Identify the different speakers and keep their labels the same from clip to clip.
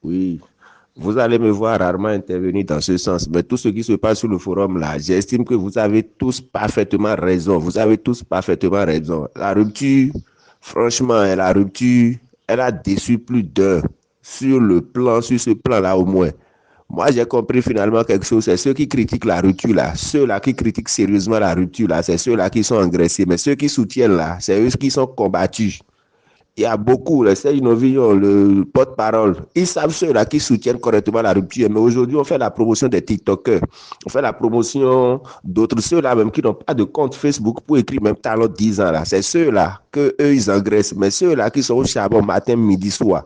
Speaker 1: Oui, vous allez me voir rarement intervenir dans ce sens, mais tout ce qui se passe sur le forum là, j'estime que vous avez tous parfaitement raison. Vous avez tous parfaitement raison. La rupture, franchement, la rupture, elle a déçu plus d'un sur ce plan-là au moins. Moi, j'ai compris finalement quelque chose. C'est ceux qui critiquent la rupture là, ceux-là qui critiquent sérieusement la rupture là, c'est ceux-là qui sont engraissés. Mais ceux qui soutiennent là, c'est eux qui sont combattus. Il y a beaucoup, c'est une vision, le porte-parole. Ils savent ceux-là qui soutiennent correctement la rupture. Mais aujourd'hui, on fait la promotion des TikTokers. On fait la promotion d'autres, ceux-là même qui n'ont pas de compte Facebook pour écrire même talent 10 ans là. C'est ceux-là que eux ils engraissent. Mais ceux-là qui sont au charbon matin, midi, soir.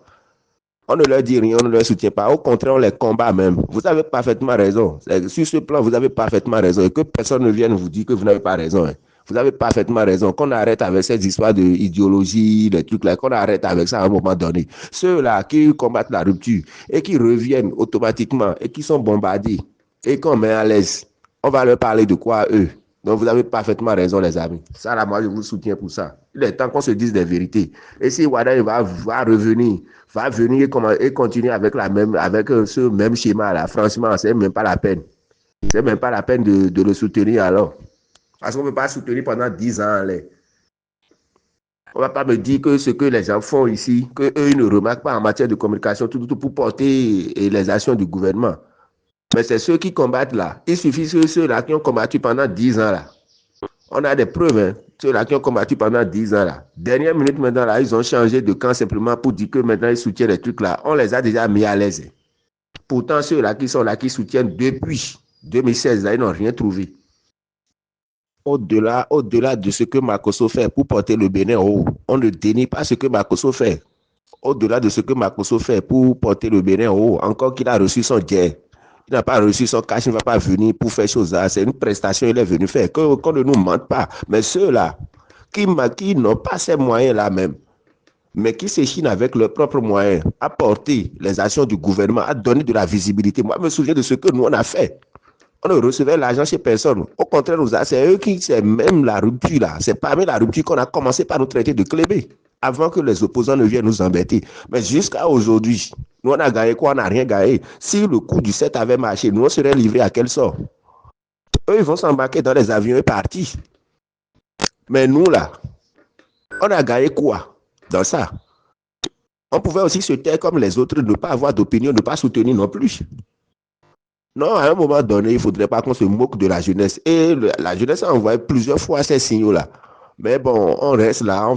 Speaker 1: On ne leur dit rien, on ne leur soutient pas. Au contraire, on les combat même. Vous avez parfaitement raison. Sur ce plan, vous avez parfaitement raison. Et que personne ne vienne vous dire que vous n'avez pas raison. Hein. Vous avez parfaitement raison. Qu'on arrête avec ces histoires d'idéologie, des trucs là, qu'on arrête avec ça à un moment donné. Ceux-là qui combattent la rupture et qui reviennent automatiquement et qui sont bombardés et qu'on met à l'aise, on va leur parler de quoi eux? Donc vous avez parfaitement raison, les amis. Ça, là, moi, je vous soutiens pour ça. Il est temps qu'on se dise des vérités. Et si Wada va revenir, va venir et continuer avec, avec ce même schéma-là, franchement, c'est même pas la peine. C'est même pas la peine de le soutenir alors. Parce qu'on ne peut pas soutenir pendant 10 ans. Là. On ne va pas me dire que ce que les gens font ici, qu'eux, ils ne remarquent pas en matière de communication, tout pour porter les actions du gouvernement. Mais c'est ceux qui combattent là. Il suffit que ceux-là qui ont combattu pendant 10 ans là. On a des preuves, hein. Ceux-là qui ont combattu pendant 10 ans là. Dernière minute maintenant là, ils ont changé de camp simplement pour dire que maintenant ils soutiennent les trucs là. On les a déjà mis à l'aise. Pourtant, ceux-là qui sont là, qui soutiennent depuis 2016 là, ils n'ont rien trouvé. Au-delà de ce que Makosso fait pour porter le Bénin en haut, on ne dénie pas ce que Makosso fait. Au-delà de ce que Makosso fait pour porter le Bénin en haut, encore qu'il a reçu son jet. Il n'a pas reçu son cash, il ne va pas venir pour faire chose là. C'est une prestation qu'il est venu faire. Qu'on ne nous mente pas. Mais ceux-là qui n'ont pas ces moyens-là même, mais qui s'échinent avec leurs propres moyens à porter les actions du gouvernement, à donner de la visibilité. Moi, je me souviens de ce que nous, on a fait. On ne recevait l'argent chez personne. Au contraire, c'est eux qui, c'est même la rupture là. C'est parmi la rupture qu'on a commencé par nous traiter de clébés avant que les opposants ne viennent nous embêter. Mais jusqu'à aujourd'hui, nous, on a gagné quoi? On n'a rien gagné. Si le coup du 7 avait marché, nous, on serait livrés à quel sort? Eux, ils vont s'embarquer dans les avions et partir. Mais nous, là, on a gagné quoi dans ça? On pouvait aussi se taire comme les autres, ne pas avoir d'opinion, ne pas soutenir non plus. Non, à un moment donné, il ne faudrait pas qu'on se moque de la jeunesse. Et la jeunesse a envoyé plusieurs fois ces signaux-là. Mais bon, on reste là,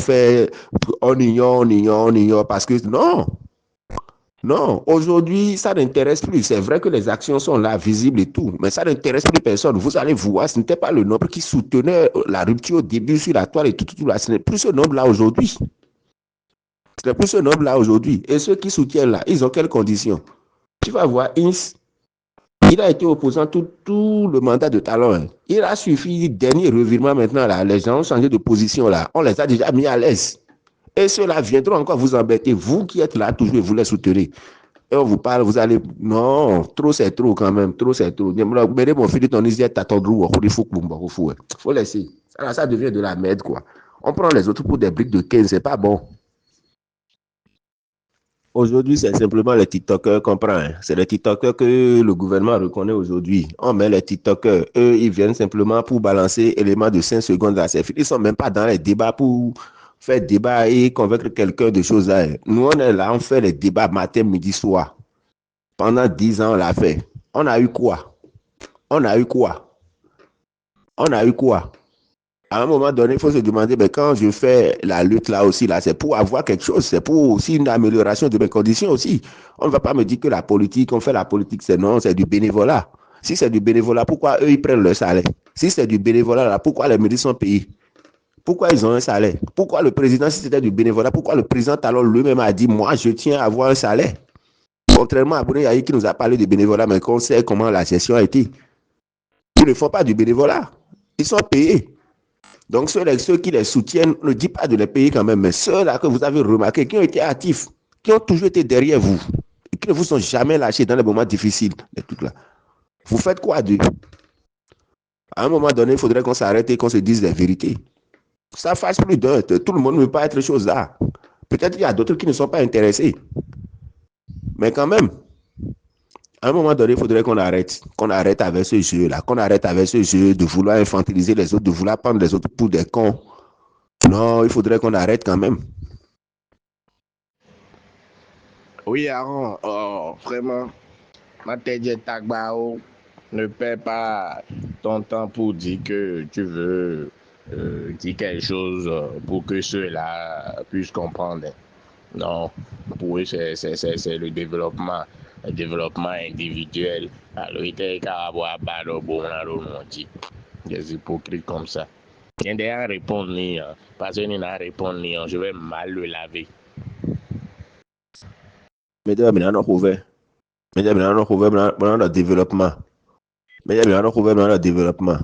Speaker 1: on ignore, parce que non, non, aujourd'hui, ça n'intéresse plus. C'est vrai que les actions sont là, visibles et tout, mais ça n'intéresse plus personne. Vous allez voir, ce n'était pas le nombre qui soutenait la rupture au début sur la toile et tout là. Ce n'est plus ce nombre-là aujourd'hui. Ce n'est plus ce nombre-là aujourd'hui. Et ceux qui soutiennent là, ils ont quelles conditions? Tu vas voir, il a été opposant tout le mandat de Talon. Hein. Il a suffi, dernier revirement maintenant, là, les gens ont changé de position, là. On les a déjà mis à l'aise. Et ceux-là viendront encore vous embêter. Vous qui êtes là toujours et vous les soutenez. Et on vous parle, vous allez... Non, trop c'est trop quand même. Trop c'est trop. Mon fils, faut laisser. Ça devient de la merde, quoi. On prend les autres pour des briques de 15, c'est pas bon. Aujourd'hui, c'est simplement les TikTokers qu'on prend. Hein. C'est les TikTokers que le gouvernement reconnaît aujourd'hui. On met les TikTokers. Eux, ils viennent simplement pour balancer éléments de 5 secondes à ces films. Ils ne sont même pas dans les débats pour faire débat et convaincre quelqu'un de choses là. Nous, on est là, on fait les débats matin, midi, soir. Pendant 10 ans, on l'a fait. On a eu quoi? On a eu quoi? On a eu quoi? À un moment donné, il faut se demander, ben, quand je fais la lutte là aussi, là, c'est pour avoir quelque chose, c'est pour aussi une amélioration de mes conditions aussi. On ne va pas me dire que la politique, on fait la politique, c'est non, c'est du bénévolat. Si c'est du bénévolat, pourquoi eux, ils prennent leur salaire? Si c'est du bénévolat, là, pourquoi les médecins sont payés? Pourquoi ils ont un salaire? Pourquoi le président, si c'était du bénévolat, pourquoi le président alors lui-même a dit, moi, je tiens à avoir un salaire? Contrairement à Bouré Yahi qui nous a parlé de bénévolat, mais qu'on sait comment la gestion a été. Ils ne font pas du bénévolat. Ils sont payés. Donc, ceux qui les soutiennent, ne dit pas de les payer quand même, mais ceux-là que vous avez remarqué, qui ont été actifs, qui ont toujours été derrière vous, et qui ne vous sont jamais lâchés dans les moments difficiles, les trucs là. Vous faites quoi d'eux? À un moment donné, il faudrait qu'on s'arrête et qu'on se dise la vérité. Ça fasse plus d'un. Tout le monde ne veut pas être chose là. Peut-être qu'il y a d'autres qui ne sont pas intéressés. Mais quand même, à un moment donné, il faudrait qu'on arrête avec ce jeu-là, qu'on arrête avec ce jeu de vouloir infantiliser les autres, de vouloir prendre les autres pour des cons. Non, il faudrait qu'on arrête quand même.
Speaker 2: Oui, Aaron, vraiment, ma tête est tagbao. Ne perds pas ton temps pour dire que tu veux dire quelque chose pour que ceux-là puissent comprendre. Non, pour eux, c'est le développement individuel. Alors, il était qu'à avoir pas de bon dans le monde. Des hypocrites comme ça. Il y a répondre, parce qu'il n'y a répondre, je vais mal le laver.
Speaker 1: Mais maintenant, on ouvert. Mais maintenant, on ouvert dans le développement. Mais maintenant, on ouvert dans le développement.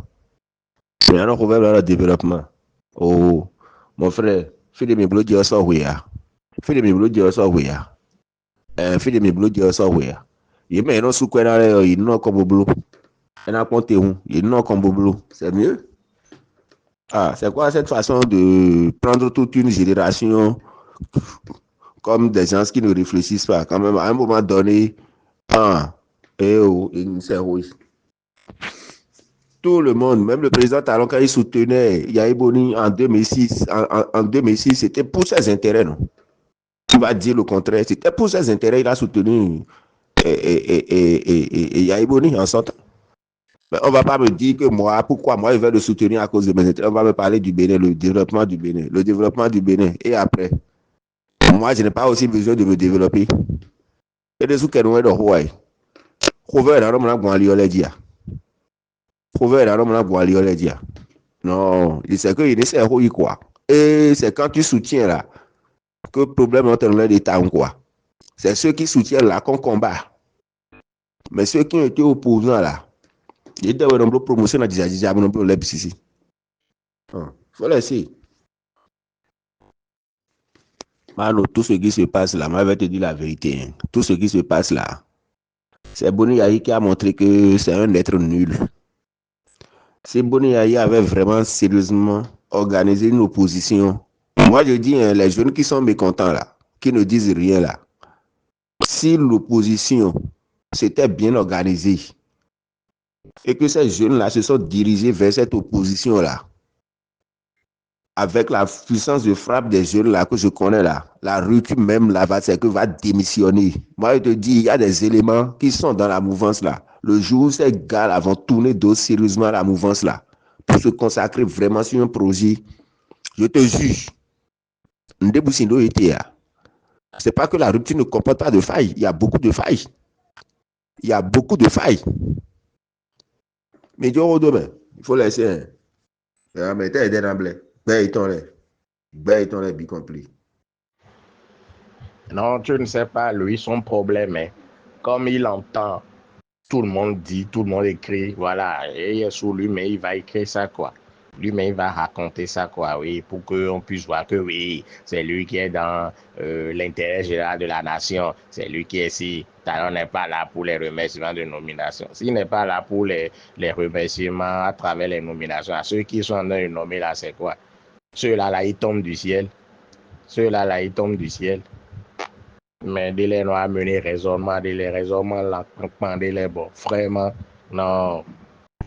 Speaker 1: Maintenant, on ouvert dans le développement. Oh, mon frère, fais des méboulot de ça, oui. Fais des méboulot de ça, oui. Fais des méboulot de ça, oui. Il met un sous quoi dans il n'a comme boulot. Il n'a pas de il n'a comme boulot. C'est mieux. Ah, c'est quoi cette façon de prendre toute une génération comme des gens qui ne réfléchissent pas? Quand même, à un moment donné, c'est rouge. Tout le monde, même le président Talon, quand il soutenait Yahi Boni en 2006, en 2006, c'était pour ses intérêts, non? Tu vas dire le contraire. C'était pour ses intérêts, il a soutenu Yahi Boni en sortant. Mais on ne va pas me dire que moi, pourquoi moi, je vais le soutenir à cause de mes intérêts. On va me parler du Bénin, le développement du Bénin. Le développement du Bénin. Et après, moi, je n'ai pas aussi besoin de me développer. Et des sous qui sont dans Hawaï. Trouver dans l'homme là, pour aller au Lédia. Trouver dans l'homme là, pour aller au Lédia. Non, il sait qu'il essaie de quoi. Et c'est quand tu soutiens là que le problème entre l'État ou quoi. C'est ceux qui soutiennent là qu'on combat. Mais ceux qui ont été opposants là, ils doivent avoir une promotion à déjà non plus le ici. Faut laisser. Mano, tout ce qui se passe là, moi je vais te dire la vérité. Hein. Tout ce qui se passe là, c'est Boni Yahi qui a montré que c'est un être nul. Si Boni Yahi avait vraiment sérieusement organisé une opposition, moi je dis, hein, les jeunes qui sont mécontents là, qui ne disent rien là, si l'opposition s'était bien organisée et que ces jeunes là se sont dirigés vers cette opposition là, avec la puissance de frappe des jeunes là que je connais là, la rupture même là, c'est que va démissionner. Moi, je te dis, il y a des éléments qui sont dans la mouvance là. Le jour où ces gars là vont tourner sérieusement la mouvance là, pour se consacrer vraiment sur un projet, je te juge. C'est pas que la rupture ne comporte pas de failles. Il y a beaucoup de failles. Il y a beaucoup de failles. Mais demain, il faut laisser. Mais t'es aidé d'emblée. Ben, ton lait complet.
Speaker 2: Non, tu ne sais pas, lui, son problème est, comme il entend, tout le monde dit, tout le monde écrit, voilà, et il est sur lui, mais il va écrire ça, quoi. Lui, mais il va raconter ça, quoi, oui, pour qu'on puisse voir que, oui, c'est lui qui est dans l'intérêt général de la nation, c'est lui qui est ici. Talon n'est pas là pour les remerciements de nomination. S'il n'est pas là pour les remerciements à travers les nominations, à ceux qui sont en train de nommer là, c'est quoi? Ceux-là, là, ils tombent du ciel. Ceux-là, là, ils tombent du ciel. Mais de les noirs mener raisonnement, de les raisonnements là, de les bon, vraiment, non,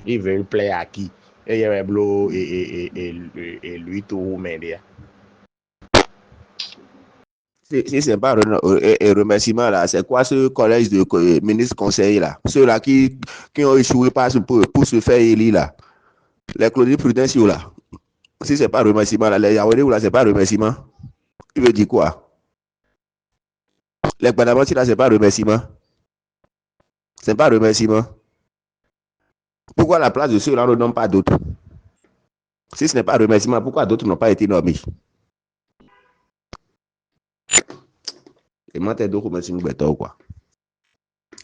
Speaker 2: ils veulent plaire à qui? Et il y avait Blo et lui tout, mais
Speaker 1: Si c'est pas un remerciement là, c'est quoi ce collège de ministres conseillers là? Ceux-là qui ont échoué pour se faire élire là. Les Claudie Prudentiaux là. Si c'est pas remerciement là, les Yaoundé là, c'est pas remerciement. Il veut dire quoi? Les Banamanti là, c'est pas remerciement. C'est pas remerciement. Pourquoi la place de ceux-là ne nomme pas d'autres? Si ce n'est pas remerciement, pourquoi d'autres n'ont pas été nommés? Et moi, t'es deux remerciements quoi.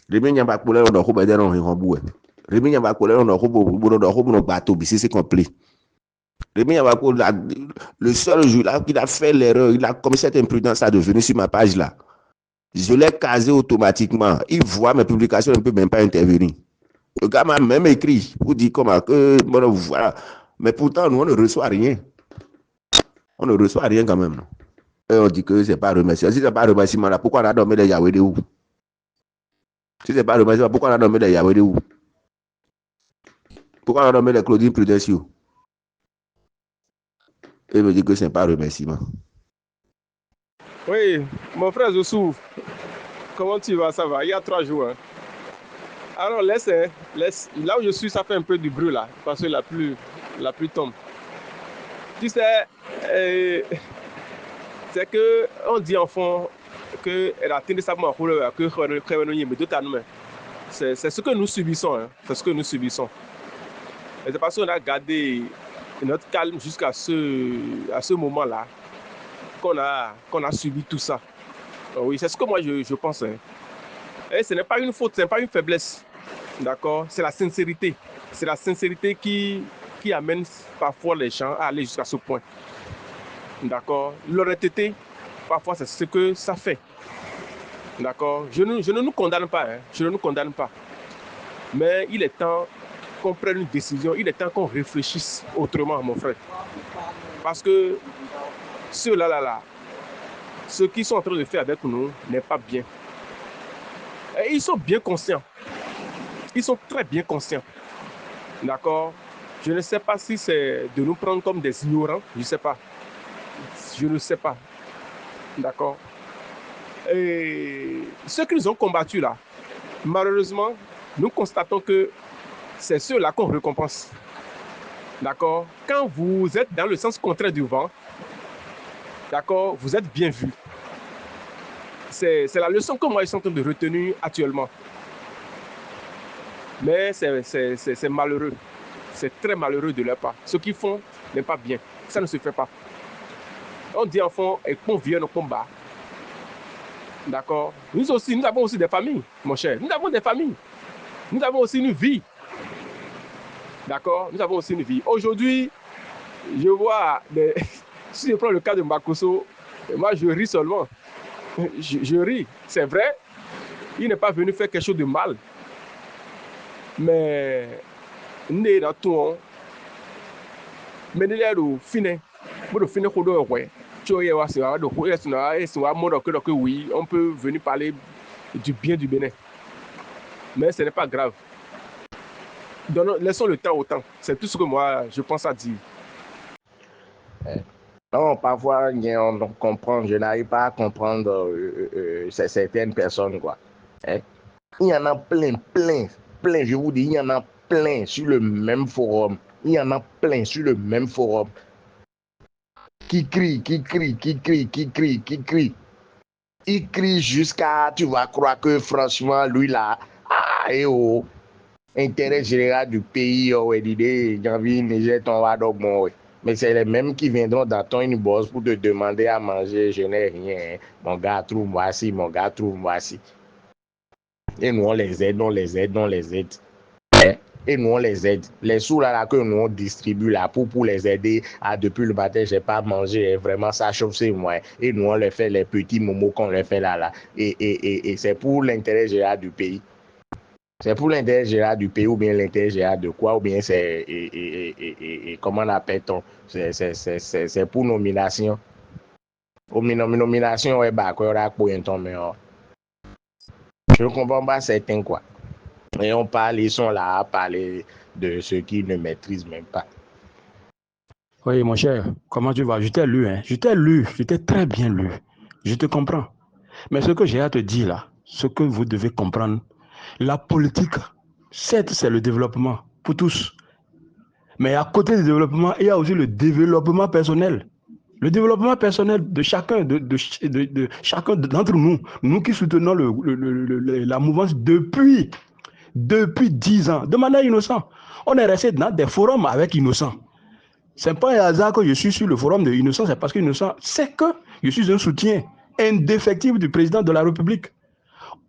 Speaker 1: Rémi n'y a pas coulé, on a roubé des noms et remboué. Rémi n'y a pas coulé, on a roubé bateau, si c'est complet. Rémi Yabako, le seul jour là qu'il a fait l'erreur, il a commis cette imprudence à devenir sur ma page là. Je l'ai casé automatiquement. Il voit mes publications, il ne peut même pas intervenir. Le gars m'a même écrit pour dire comment que voilà. Mais pourtant, nous, on ne reçoit rien. On ne reçoit rien quand même. Non? Et on dit que c'est pas remerciement. Si c'est pas remerciement là, pourquoi on a dormi les Yahweh de où? Si ce n'est pas remerciement, pourquoi on a nommé les Yahweh où? Pourquoi on a nommé les Claudine Prudencio? Et me dit que ce n'est pas remerciement.
Speaker 3: Oui, mon frère Zossou, comment tu vas? Ça va? Il y a 3 jours. Hein. Alors laisse, là où je suis, ça fait un peu du bruit là, parce que la pluie tombe. Tu sais, c'est que on dit en fond que c'est ce que nous subissons. Hein. C'est ce que nous subissons. Et c'est parce qu'on a gardé notre calme jusqu'à ce moment-là qu'on a subi tout ça. Oui, c'est ce que moi je pense. Hein. Et ce n'est pas une faute, ce n'est pas une faiblesse. D'accord? C'est la sincérité. C'est la sincérité qui amène parfois les gens à aller jusqu'à ce point. D'accord? L'honnêteté, parfois, c'est ce que ça fait. D'accord? Je ne nous condamne pas. Hein? Je ne nous condamne pas. Mais il est temps qu'on prenne une décision. Il est temps qu'on réfléchisse autrement, mon frère. Parce que ceux-là, ce qu'ils sont en train de faire avec nous n'est pas bien. Et ils sont bien conscients. Ils sont très bien conscients. D'accord? Je ne sais pas si c'est de nous prendre comme des ignorants. Je ne sais pas. Je ne sais pas. D'accord? Et ceux qui nous ont combattus là, malheureusement, nous constatons que c'est ceux-là qu'on récompense. D'accord? Quand vous êtes dans le sens contraire du vent, d'accord, vous êtes bien vu. C'est la leçon que moi, ils sont en train de retenir actuellement. Mais c'est malheureux. C'est très malheureux de leur part. Ce qu'ils font n'est pas bien. Ça ne se fait pas. On dit en fond, et qu'on vient au combat. D'accord? Nous avons aussi des familles, mon cher. Nous avons des familles. Nous avons aussi une vie. D'accord? Nous avons aussi une vie. Aujourd'hui, je vois, si je prends le cas de Makosso, moi je ris seulement. Je ris. C'est vrai, il n'est pas venu faire quelque chose de mal. Mais, né dans tout, mais il est au fini. Oui, on peut venir parler du bien du Bénin. Mais ce n'est pas grave. Laissons le temps au temps. C'est tout ce que moi, je pense à dire.
Speaker 2: Non, parfois, on comprend, je n'arrive pas à comprendre certaines personnes, quoi. Hein? Il y en a plein, je vous dis, il y en a plein sur le même forum. Il y en a plein sur le même forum. Qui crie. Il crie jusqu'à, tu vas croire que franchement, lui là, intérêt général du pays, mais c'est les mêmes qui viendront dans ton inbox pour te demander à manger, je n'ai rien. Mon gars, trouve-moi ci, Et nous, on les aide. Et nous, on les aide. Les sous là que nous, on distribue là pour les aider. Depuis le matin, j'ai pas mangé. Vraiment, ça chauffe, c'est moi. Et nous, on les fait les petits momos qu'on les fait là. Et c'est pour l'intérêt général du pays. C'est pour l'intérêt général du pays ou bien l'intérêt général de quoi ou bien c'est comment on appelle-t-on? C'est pour nomination. Nomination est bas quoi pour un temps mais je ne comprends pas certains quoi. Et on parle, ils sont là à parler de ceux qui ne maîtrisent même pas.
Speaker 4: Oui, mon cher, comment tu vas? Je t'ai lu, je t'ai très bien lu. Je te comprends. Mais ce que j'ai à te dire là, ce que vous devez comprendre, la politique, certes, c'est le développement pour tous. Mais à côté du développement, il y a aussi le développement personnel. Le développement personnel de chacun, de chacun d'entre nous, nous qui soutenons la mouvance depuis 10 ans, de manière innocente. On est resté dans des forums avec Innocent. Ce n'est pas un hasard que je suis sur le forum de Innocent, c'est parce que Innocent sait que je suis un soutien indéfectible du président de la République.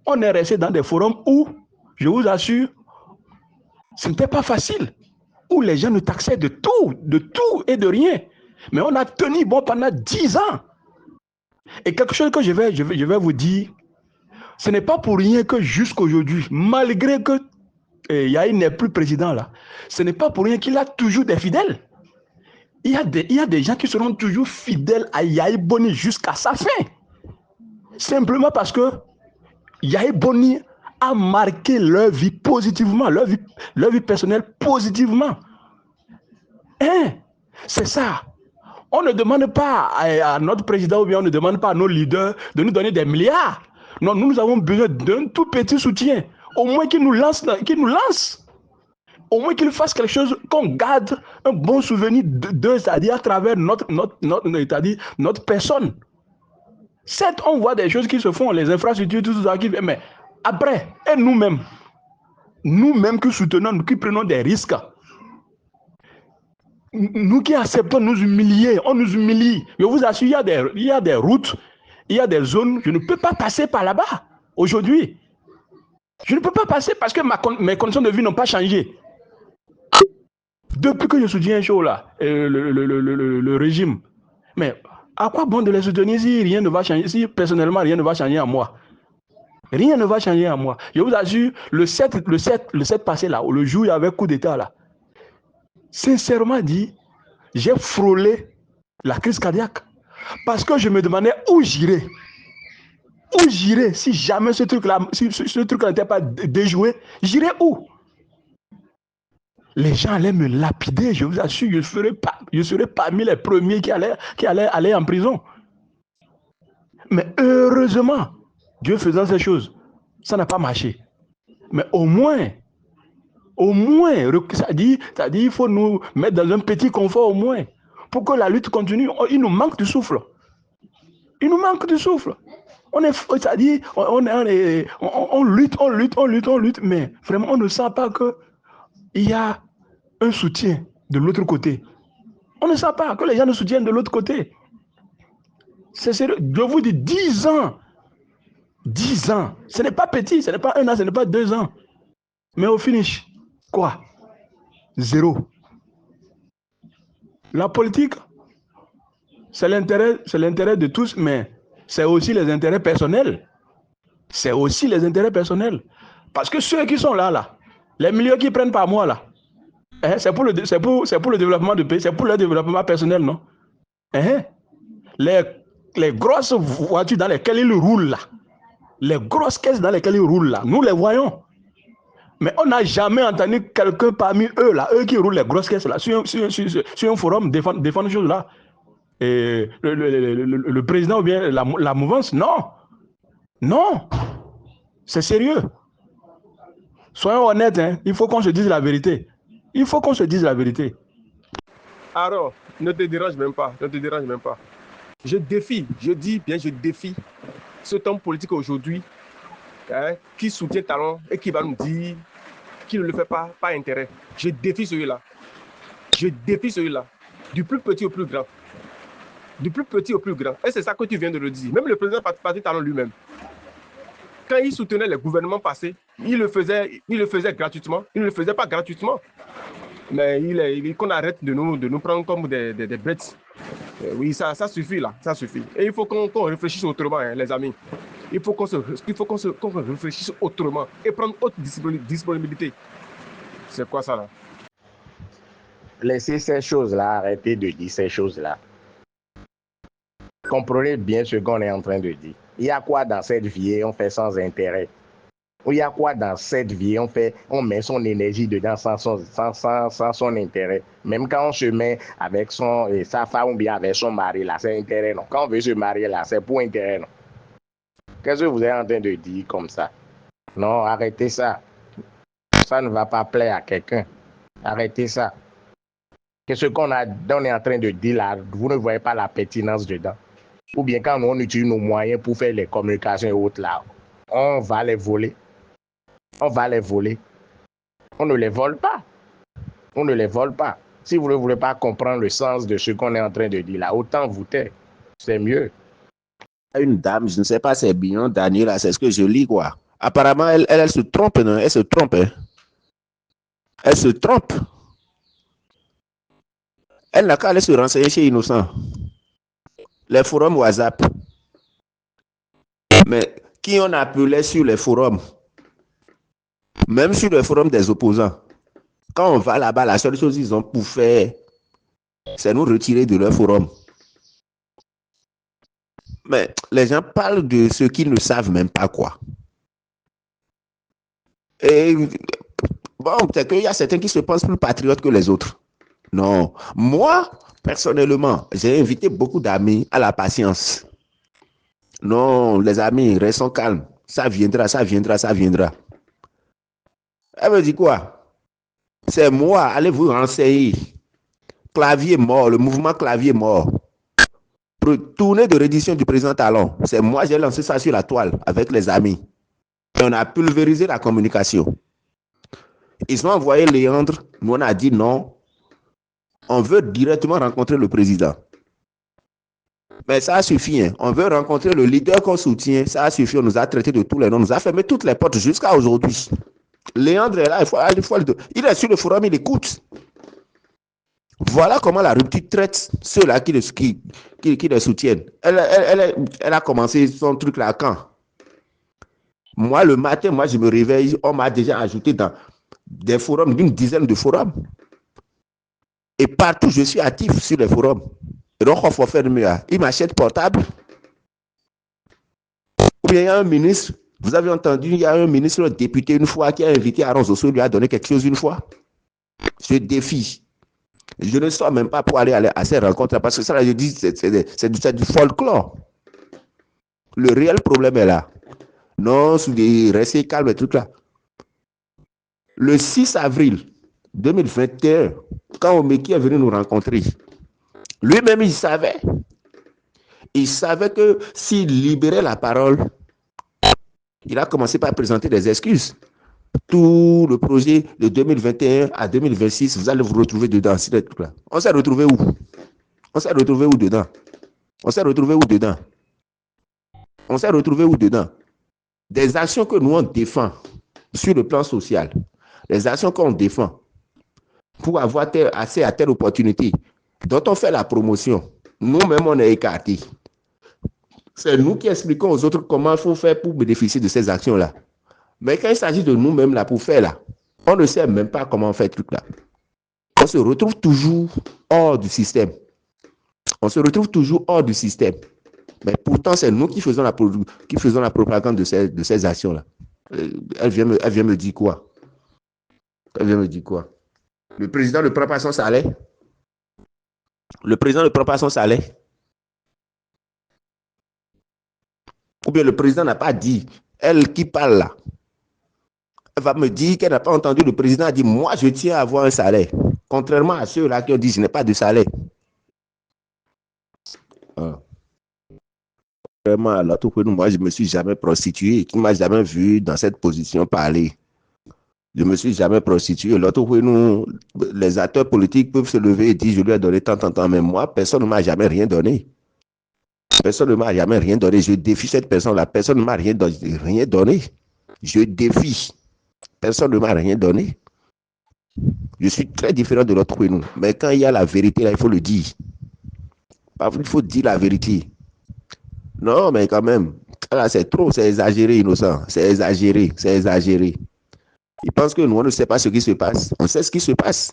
Speaker 4: On est resté dans des forums où, je vous assure, ce n'était pas facile, où les gens nous taxaient de tout et de rien. Mais on a tenu bon pendant 10 ans. Et quelque chose que je vais vous dire, ce n'est pas pour rien que jusqu'aujourd'hui, malgré que Yahi n'est plus président là, ce n'est pas pour rien qu'il a toujours des fidèles. Il y a des gens qui seront toujours fidèles à Yahi Boni jusqu'à sa fin. Simplement parce que Yahi Boni à marquer leur vie positivement, leur vie personnelle positivement. Hein? C'est ça. On ne demande pas à notre président ou bien on ne demande pas à nos leaders de nous donner des milliards. Non, nous avons besoin d'un tout petit soutien. Au moins qu'ils nous lancent. Au moins qu'ils fassent quelque chose, qu'on garde un bon souvenir d'eux, c'est-à-dire à travers notre personne. Certes, on voit des choses qui se font, les infrastructures, tout ça, mais après, et nous-mêmes qui soutenons, qui prenons des risques, nous qui acceptons nous humilier, on nous humilie. Je vous assure, il y a des routes, il y a des zones, je ne peux pas passer par là-bas aujourd'hui. Je ne peux pas passer parce que mes conditions de vie n'ont pas changé. Depuis que je soutiens chaud là, le régime, mais à quoi bon de les soutenir si rien ne va changer, si personnellement rien ne va changer à moi? Rien ne va changer à moi. Je vous assure, le 7 passé là, le jour où il y avait coup d'état là, sincèrement dit, j'ai frôlé la crise cardiaque parce que je me demandais où j'irais. Où j'irais si jamais ce truc-là n'était pas déjoué, j'irais où? Les gens allaient me lapider, je vous assure, je serais parmi les premiers qui allaient aller en prison. Mais heureusement, Dieu faisant ces choses, ça n'a pas marché. Mais au moins, ça dit, il faut nous mettre dans un petit confort au moins, pour que la lutte continue. Il nous manque de souffle. Il nous manque de souffle. On lutte, mais vraiment, on ne sent pas qu'il y a un soutien de l'autre côté. On ne sent pas que les gens nous soutiennent de l'autre côté. C'est sérieux. Je vous dis 10 ans. 10 ans. Ce n'est pas petit, ce n'est pas 1 an, ce n'est pas 2 ans. Mais au finish, quoi? 0. La politique, c'est l'intérêt de tous, mais c'est aussi les intérêts personnels. C'est aussi les intérêts personnels. Parce que ceux qui sont là, les millions qui prennent par mois, là, c'est pour le développement du pays, c'est pour le développement personnel, non? Les grosses voitures dans lesquelles ils roulent, là, les grosses caisses dans lesquelles ils roulent, là, nous les voyons. Mais on n'a jamais entendu quelqu'un parmi eux, là, eux qui roulent les grosses caisses, là, sur un forum défendre des choses là. Et le président ou bien la mouvance, non. Non. C'est sérieux. Soyons honnêtes, hein. Il faut qu'on se dise la vérité. Il faut qu'on se dise la vérité.
Speaker 3: Alors, ne te dérange même pas. Ne te dérange même pas. Je défie cet homme politique aujourd'hui qui soutient Talon et qui va nous dire qu'il ne le fait pas par intérêt. Je défie celui-là. Je défie celui-là. Du plus petit au plus grand. Du plus petit au plus grand. Et c'est ça que tu viens de le dire. Même le président Patrick Talon lui-même. Quand il soutenait les gouvernements passés, il le faisait gratuitement. Il ne le faisait pas gratuitement. Mais qu'on arrête de nous prendre comme des bêtes. Oui, ça suffit là, ça suffit. Et il faut qu'on réfléchisse autrement, hein, les amis. Il faut qu'on réfléchisse autrement et prendre autre disponibilité. C'est quoi ça là?
Speaker 2: Laissez ces choses-là, arrêtez de dire ces choses-là. Comprenez bien ce qu'on est en train de dire. Il y a quoi dans cette vie, on fait sans intérêt? Il y a quoi dans cette vie, on met son énergie dedans sans son intérêt. Même quand on se met avec sa femme ou bien avec son mari, là, c'est intérêt, non. Quand on veut se marier, là, c'est pour intérêt, non. Qu'est-ce que vous êtes en train de dire comme ça? Non, arrêtez ça. Ça ne va pas plaire à quelqu'un. Arrêtez ça. Qu'est-ce qu'on est en train de dire là? Vous ne voyez pas la pertinence dedans. Ou bien quand on utilise nos moyens pour faire les communications et autres là, on va les voler. On va les voler. On ne les vole pas. On ne les vole pas. Si vous ne voulez pas comprendre le sens de ce qu'on est en train de dire là, autant vous taire. C'est mieux.
Speaker 1: Une dame, je ne sais pas, c'est Bignon, Daniela, c'est ce que je lis, quoi. Apparemment, elle se trompe, non? Elle se trompe, hein? Elle se trompe. Elle n'a qu'à aller se renseigner chez Innocent. Les forums WhatsApp. Mais qui on appelait sur les forums? Même sur le forum des opposants. Quand on va là-bas, la seule chose qu'ils ont pour faire, c'est nous retirer de leur forum. Mais les gens parlent de ce qu'ils ne savent même pas, quoi. Et bon, peut-être qu'il y a certains qui se pensent plus patriotes que les autres. Non. Moi, personnellement, j'ai invité beaucoup d'amis à la patience. Non, les amis, restons calmes. Ça viendra, ça viendra, ça viendra. Elle me dit quoi? C'est moi, allez vous renseigner. Clavier mort, le mouvement clavier mort. Tournée de reddition du président Talon. C'est moi, j'ai lancé ça sur la toile avec les amis. Et on a pulvérisé la communication. Ils ont envoyé Léandre. Nous, on a dit non. On veut directement rencontrer le président. Mais ça a suffi. Hein. On veut rencontrer le leader qu'on soutient. Ça a suffi. On nous a traité de tous les noms. On nous a fermé toutes les portes jusqu'à aujourd'hui. Léandre est là. Il est sur le forum, il écoute. Voilà comment la rupture traite ceux-là qui le soutiennent. Elle a commencé son truc là quand? Moi, le matin, je me réveille. On m'a déjà ajouté dans des forums, d'une dizaine de forums. Et partout, je suis actif sur les forums. Et donc, il faut faire mieux. Il m'achète portable. Ou bien il y a un ministre, vous avez entendu, il y a un ministre, un député une fois qui a invité Aaron Zosso, lui a donné quelque chose une fois. Je défie. Je ne sors même pas pour aller à ces rencontres parce que ça, je dis, c'est du folklore. Le réel problème est là. Non, sous des restez calme, les trucs là. Le 6 avril 2021, quand Omeki est venu nous rencontrer, lui-même, il savait que s'il libérait la parole, il a commencé par présenter des excuses. Tout le projet de 2021 à 2026, vous allez vous retrouver dedans. On s'est retrouvé où? On s'est retrouvé où dedans? On s'est retrouvé où dedans? On s'est retrouvé où dedans? Des actions que nous on défend sur le plan social, des actions qu'on défend pour avoir accès à telle opportunité, dont on fait la promotion, nous-mêmes on est écartés. C'est nous qui expliquons aux autres comment il faut faire pour bénéficier de ces actions-là. Mais quand il s'agit de nous-mêmes là pour faire là, on ne sait même pas comment faire ce truc là. On se retrouve toujours hors du système. On se retrouve toujours hors du système. Mais pourtant, c'est nous qui faisons la propagande de ces actions-là. Elle vient me dire quoi? Elle vient me dire quoi? Le président ne prend pas son salaire? Le président ne prend pas son salaire? Ou bien le président n'a pas dit, elle qui parle là, elle va me dire qu'elle n'a pas entendu le président a dit, moi je tiens à avoir un salaire. Contrairement à ceux-là qui ont dit, je n'ai pas de salaire. Ah. Vraiment, alors, moi, je ne me suis jamais prostitué. Qui ne m'a jamais vu dans cette position parler. Je ne me suis jamais prostitué. L'autre, les acteurs politiques peuvent se lever et dire, je lui ai donné tant. Mais moi, personne ne m'a jamais rien donné. Personne ne m'a jamais rien donné. Je défie cette personne-là. Personne ne m'a rien donné. Je défie. Personne ne m'a rien donné. Je suis très différent de l'autre nous. Mais quand il y a la vérité, là, il faut le dire. Il faut dire la vérité. Non, mais quand même, là, c'est trop, c'est exagéré, innocent. C'est exagéré. Ils pensent que nous, on ne sait pas ce qui se passe. On sait ce qui se passe.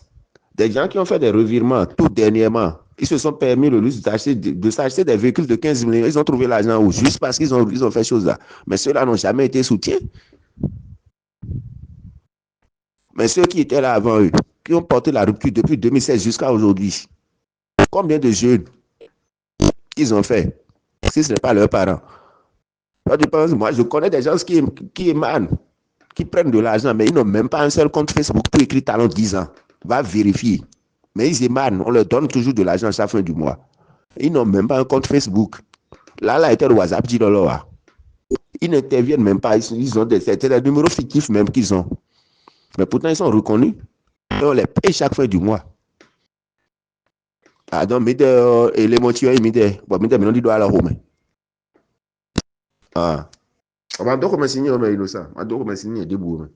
Speaker 1: Des gens qui ont fait des revirements tout dernièrement, ils se sont permis le luxe de s'acheter des véhicules de 15 millions. Ils ont trouvé l'argent où? Juste parce qu'ils ont fait choses là. Mais ceux-là n'ont jamais été soutiens. Mais ceux qui étaient là avant eux, qui ont porté la rupture depuis 2016 jusqu'à aujourd'hui, combien de jeunes ils ont fait si ce n'est pas leurs parents? Moi, je connais des gens qui émanent, qui prennent de l'argent, mais ils n'ont même pas un seul compte Facebook pour écrire Talon 10 ans. Va vérifier. Mais ils émanent, on leur donne toujours de l'argent à chaque fin du mois. Ils n'ont même pas un compte Facebook. Là, était le WhatsApp, ils n'interviennent même pas. Ils ont des numéros fictifs même qu'ils ont. Mais pourtant, ils sont reconnus. Et on les paye chaque fin du mois. Ah, donc, et les motifs, ils me disent, à la Rome. Ah. On va donc signer, mais innocent. On va donc signer des bourgs.